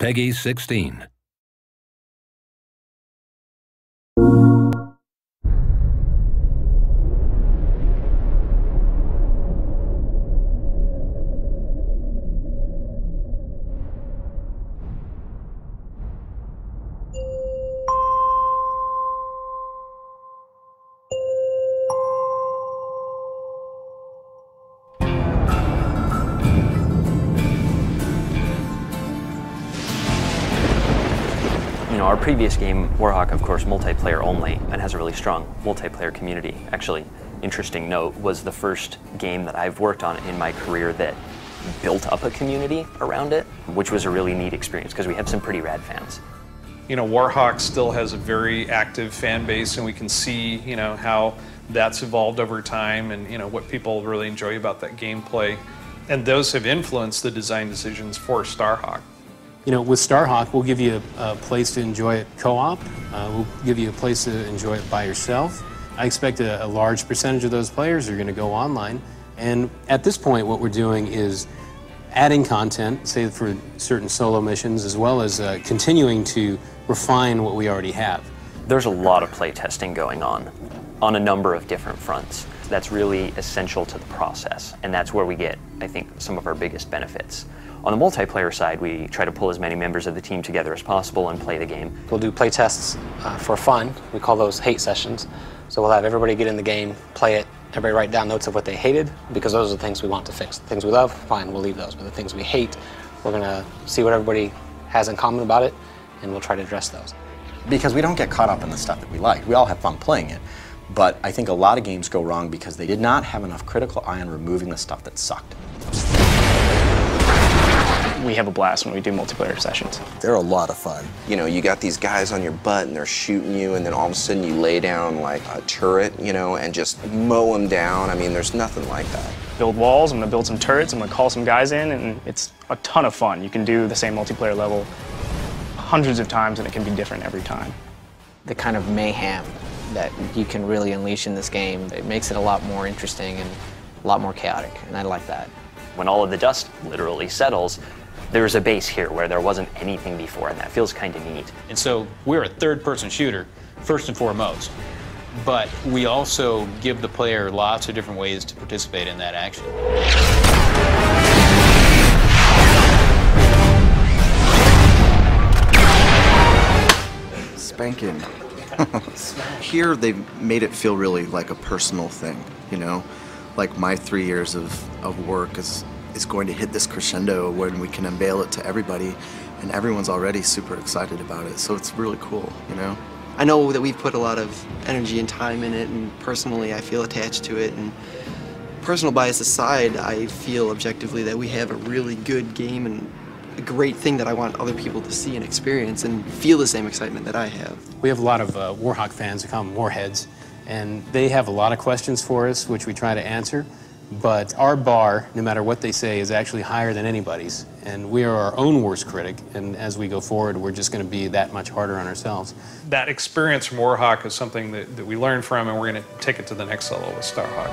Peggy 16. Our previous game, Warhawk, of course, multiplayer only, and has a really strong multiplayer community. Actually, interesting note, was the first game that I've worked on in my career that built up a community around it, which was a really neat experience because we have some pretty rad fans. Warhawk still has a very active fan base, and we can see, how that's evolved over time and, what people really enjoy about that gameplay. And those have influenced the design decisions for Starhawk. With Starhawk, we'll give you a place to enjoy it co-op. We'll give you a place to enjoy it by yourself. I expect a large percentage of those players are going to go online. And at this point, what we're doing is adding content, say for certain solo missions, as well as continuing to refine what we already have. There's a lot of play testing going on a number of different fronts. That's really essential to the process, and that's where we get, I think, some of our biggest benefits. On the multiplayer side, we try to pull as many members of the team together as possible and play the game. We'll do play tests for fun. We call those hate sessions. So we'll have everybody get in the game, play it, everybody write down notes of what they hated, because those are the things we want to fix. The things we love, fine, we'll leave those. But the things we hate, we're going to see what everybody has in common about it, and we'll try to address those. Because we don't get caught up in the stuff that we like. We all have fun playing it. But I think a lot of games go wrong because they did not have enough critical eye on removing the stuff that sucked. We have a blast when we do multiplayer sessions. They're a lot of fun. You got these guys on your butt and they're shooting you, and then all of a sudden you lay down like a turret, and just mow them down. I mean, there's nothing like that. Build walls, I'm gonna build some turrets, I'm gonna call some guys in, and it's a ton of fun. You can do the same multiplayer level hundreds of times and it can be different every time. The kind of mayhem that you can really unleash in this game, it makes it a lot more interesting and a lot more chaotic, and I like that. When all of the dust literally settles, there's a base here where there wasn't anything before, and that feels kind of neat. And so we're a third-person shooter, first and foremost. But we also give the player lots of different ways to participate in that action. Spanking. Here they've made it feel really like a personal thing, Like my 3 years of work is going to hit this crescendo when we can unveil it to everybody, and everyone's already super excited about it, so it's really cool, I know that we've put a lot of energy and time in it, and personally I feel attached to it, and personal bias aside, I feel objectively that we have a really good game and a great thing that I want other people to see and experience and feel the same excitement that I have. We have a lot of Warhawk fans who call them Warheads, and they have a lot of questions for us, which we try to answer. But our bar, no matter what they say, is actually higher than anybody's. And we are our own worst critic, and as we go forward, we're just going to be that much harder on ourselves. That experience from Warhawk is something that we learned from, and we're going to take it to the next level with Starhawk.